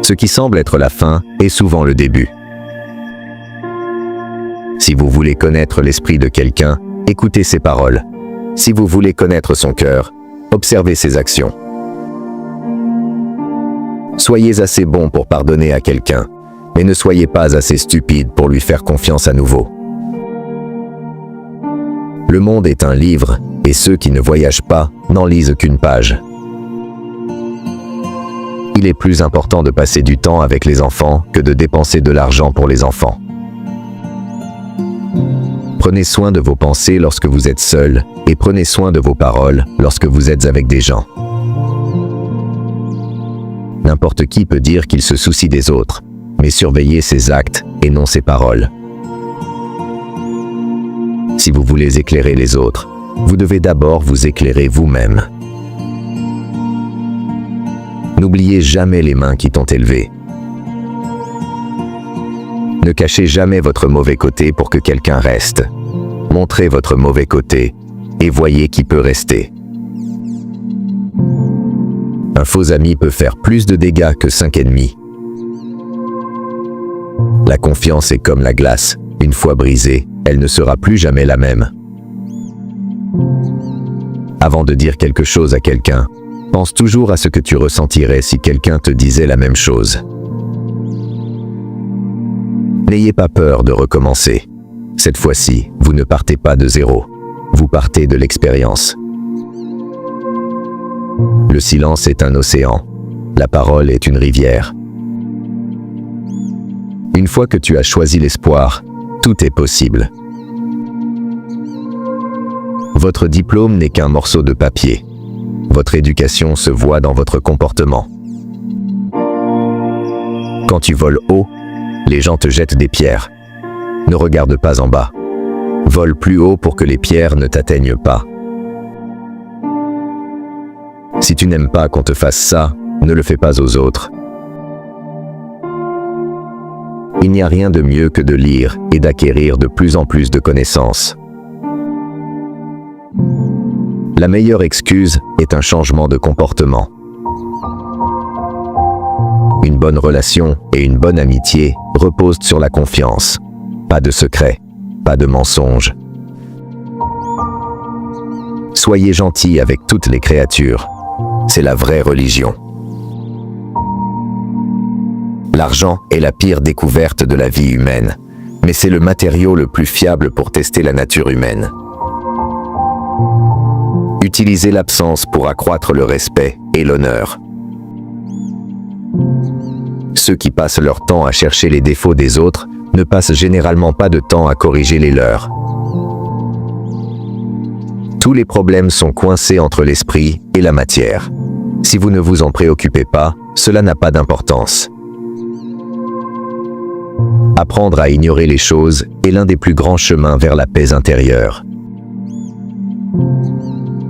Ce qui semble être la fin est souvent le début. Si vous voulez connaître l'esprit de quelqu'un, écoutez ses paroles. Si vous voulez connaître son cœur, observez ses actions. Soyez assez bon pour pardonner à quelqu'un, mais ne soyez pas assez stupide pour lui faire confiance à nouveau. Le monde est un livre, et ceux qui ne voyagent pas n'en lisent qu'une page. Il est plus important de passer du temps avec les enfants que de dépenser de l'argent pour les enfants. Prenez soin de vos pensées lorsque vous êtes seul, et prenez soin de vos paroles lorsque vous êtes avec des gens. N'importe qui peut dire qu'il se soucie des autres, mais surveillez ses actes et non ses paroles. Si vous voulez éclairer les autres, vous devez d'abord vous éclairer vous-même. N'oubliez jamais les mains qui t'ont élevé. Ne cachez jamais votre mauvais côté pour que quelqu'un reste. Montrez votre mauvais côté et voyez qui peut rester. Un faux ami peut faire plus de dégâts que 5 ennemis. La confiance est comme la glace. Une fois brisée, elle ne sera plus jamais la même. Avant de dire quelque chose à quelqu'un, pense toujours à ce que tu ressentirais si quelqu'un te disait la même chose. N'ayez pas peur de recommencer. Cette fois-ci, vous ne partez pas de zéro. Vous partez de l'expérience. Le silence est un océan. La parole est une rivière. Une fois que tu as choisi l'espoir, tout est possible. Votre diplôme n'est qu'un morceau de papier. Votre éducation se voit dans votre comportement. Quand tu voles haut, les gens te jettent des pierres. Ne regarde pas en bas. Vole plus haut pour que les pierres ne t'atteignent pas. Si tu n'aimes pas qu'on te fasse ça, ne le fais pas aux autres. Il n'y a rien de mieux que de lire et d'acquérir de plus en plus de connaissances. La meilleure excuse est un changement de comportement. Une bonne relation et une bonne amitié reposent sur la confiance. Pas de secret, pas de mensonges. Soyez gentils avec toutes les créatures. C'est la vraie religion. L'argent est la pire découverte de la vie humaine, mais c'est le matériau le plus fiable pour tester la nature humaine. Utilisez l'absence pour accroître le respect et l'honneur. Ceux qui passent leur temps à chercher les défauts des autres ne passent généralement pas de temps à corriger les leurs. Tous les problèmes sont coincés entre l'esprit et la matière. Si vous ne vous en préoccupez pas, cela n'a pas d'importance. Apprendre à ignorer les choses est l'un des plus grands chemins vers la paix intérieure.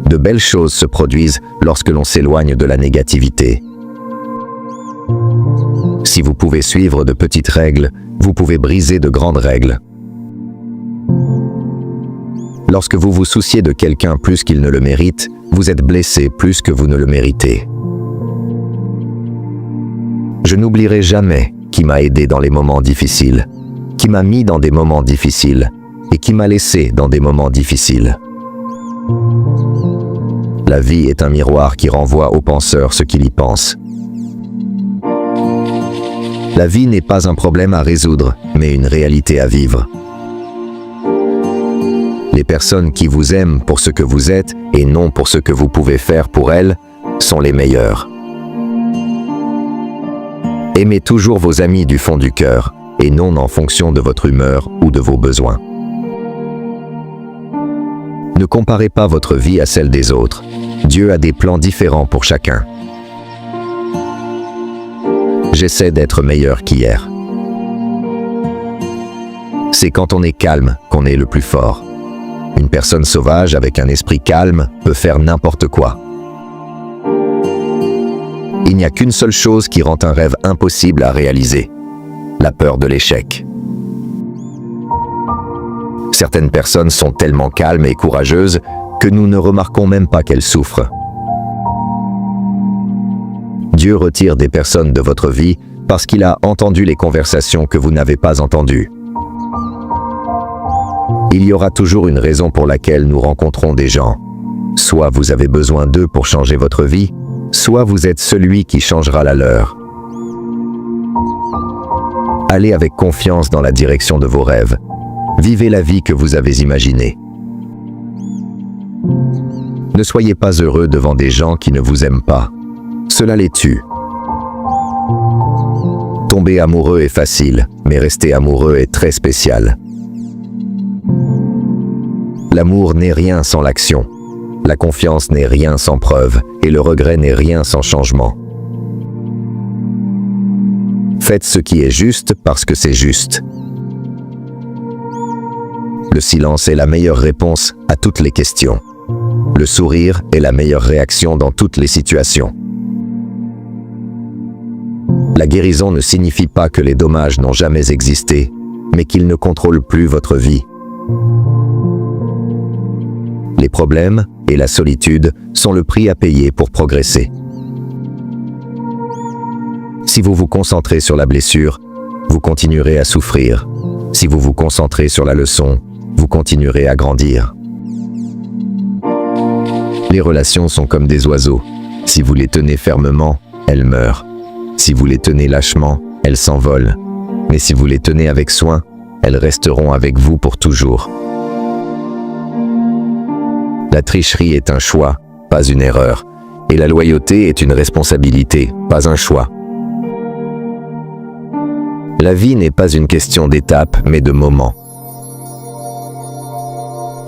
De belles choses se produisent lorsque l'on s'éloigne de la négativité. Si vous pouvez suivre de petites règles, vous pouvez briser de grandes règles. Lorsque vous vous souciez de quelqu'un plus qu'il ne le mérite, vous êtes blessé plus que vous ne le méritez. Je n'oublierai jamais qui m'a aidé dans les moments difficiles, qui m'a mis dans des moments difficiles et qui m'a laissé dans des moments difficiles. La vie est un miroir qui renvoie au penseur ce qu'il y pense. La vie n'est pas un problème à résoudre, mais une réalité à vivre. Les personnes qui vous aiment pour ce que vous êtes et non pour ce que vous pouvez faire pour elles sont les meilleures. Aimez toujours vos amis du fond du cœur et non en fonction de votre humeur ou de vos besoins. Ne comparez pas votre vie à celle des autres. Dieu a des plans différents pour chacun. J'essaie d'être meilleur qu'hier. C'est quand on est calme qu'on est le plus fort. Une personne sauvage avec un esprit calme peut faire n'importe quoi. Il n'y a qu'une seule chose qui rend un rêve impossible à réaliser: la peur de l'échec. Certaines personnes sont tellement calmes et courageuses que nous ne remarquons même pas qu'elles souffrent. Dieu retire des personnes de votre vie parce qu'il a entendu les conversations que vous n'avez pas entendues. Il y aura toujours une raison pour laquelle nous rencontrons des gens. Soit vous avez besoin d'eux pour changer votre vie, soit vous êtes celui qui changera la leur. Allez avec confiance dans la direction de vos rêves. Vivez la vie que vous avez imaginée. Ne soyez pas heureux devant des gens qui ne vous aiment pas. Cela les tue. Tomber amoureux est facile, mais rester amoureux est très spécial. L'amour n'est rien sans l'action. La confiance n'est rien sans preuve, et le regret n'est rien sans changement. Faites ce qui est juste parce que c'est juste. Le silence est la meilleure réponse à toutes les questions. Le sourire est la meilleure réaction dans toutes les situations. La guérison ne signifie pas que les dommages n'ont jamais existé, mais qu'ils ne contrôlent plus votre vie. Les problèmes et la solitude sont le prix à payer pour progresser. Si vous vous concentrez sur la blessure, vous continuerez à souffrir. Si vous vous concentrez sur la leçon, vous continuerez à grandir. Les relations sont comme des oiseaux. Si vous les tenez fermement, elles meurent. Si vous les tenez lâchement, elles s'envolent. Mais si vous les tenez avec soin, elles resteront avec vous pour toujours. La tricherie est un choix, pas une erreur. Et la loyauté est une responsabilité, pas un choix. La vie n'est pas une question d'étapes, mais de moments.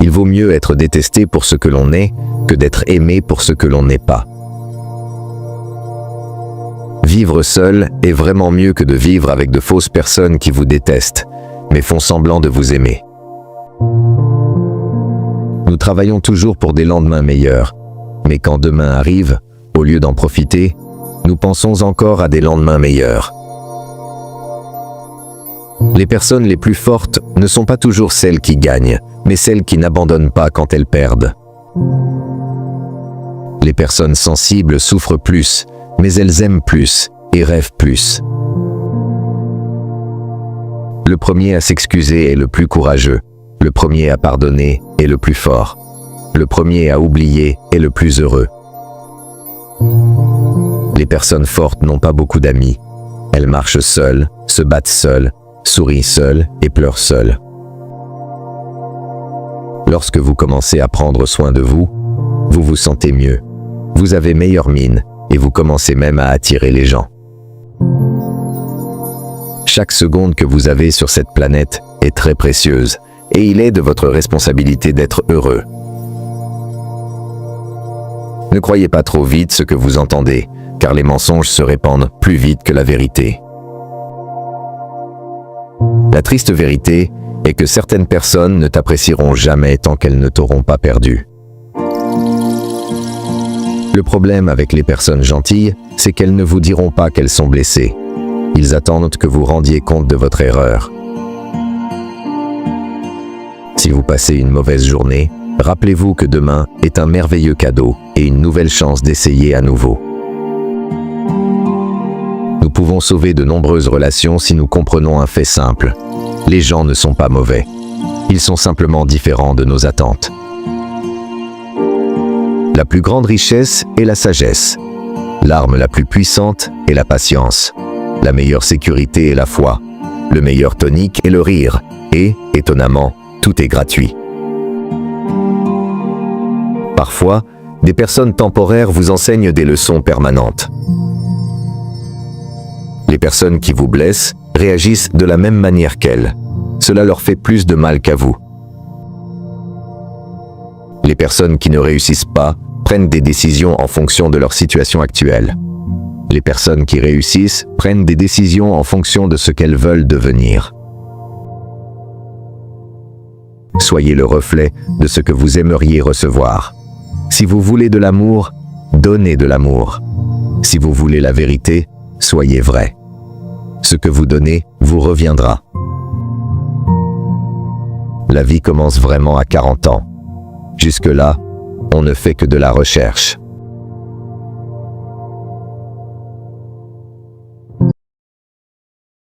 Il vaut mieux être détesté pour ce que l'on est, que d'être aimé pour ce que l'on n'est pas. Vivre seul est vraiment mieux que de vivre avec de fausses personnes qui vous détestent, mais font semblant de vous aimer. Nous travaillons toujours pour des lendemains meilleurs, mais quand demain arrive, au lieu d'en profiter, nous pensons encore à des lendemains meilleurs. Les personnes les plus fortes ne sont pas toujours celles qui gagnent, mais celles qui n'abandonnent pas quand elles perdent. Les personnes sensibles souffrent plus, mais elles aiment plus et rêvent plus. Le premier à s'excuser est le plus courageux. Le premier à pardonner est le plus fort. Le premier à oublier est le plus heureux. Les personnes fortes n'ont pas beaucoup d'amis. Elles marchent seules, se battent seules, sourient seules et pleurent seules. Lorsque vous commencez à prendre soin de vous, vous vous sentez mieux. Vous avez meilleure mine et vous commencez même à attirer les gens. Chaque seconde que vous avez sur cette planète est très précieuse et il est de votre responsabilité d'être heureux. Ne croyez pas trop vite ce que vous entendez, car les mensonges se répandent plus vite que la vérité. La triste vérité est que certaines personnes ne t'apprécieront jamais tant qu'elles ne t'auront pas perdu. Le problème avec les personnes gentilles, c'est qu'elles ne vous diront pas qu'elles sont blessées. Ils attendent que vous rendiez compte de votre erreur. Si vous passez une mauvaise journée, rappelez-vous que demain est un merveilleux cadeau et une nouvelle chance d'essayer à nouveau. Nous pouvons sauver de nombreuses relations si nous comprenons un fait simple. Les gens ne sont pas mauvais. Ils sont simplement différents de nos attentes. La plus grande richesse est la sagesse. L'arme la plus puissante est la patience. La meilleure sécurité est la foi. Le meilleur tonique est le rire. Et, étonnamment, tout est gratuit. Parfois, des personnes temporaires vous enseignent des leçons permanentes. Les personnes qui vous blessent réagissent de la même manière qu'elles. Cela leur fait plus de mal qu'à vous. Les personnes qui ne réussissent pas prennent des décisions en fonction de leur situation actuelle. Les personnes qui réussissent prennent des décisions en fonction de ce qu'elles veulent devenir. Soyez le reflet de ce que vous aimeriez recevoir. Si vous voulez de l'amour, donnez de l'amour. Si vous voulez la vérité, soyez vrai. Ce que vous donnez vous reviendra. La vie commence vraiment à 40 ans. Jusque-là, on ne fait que de la recherche.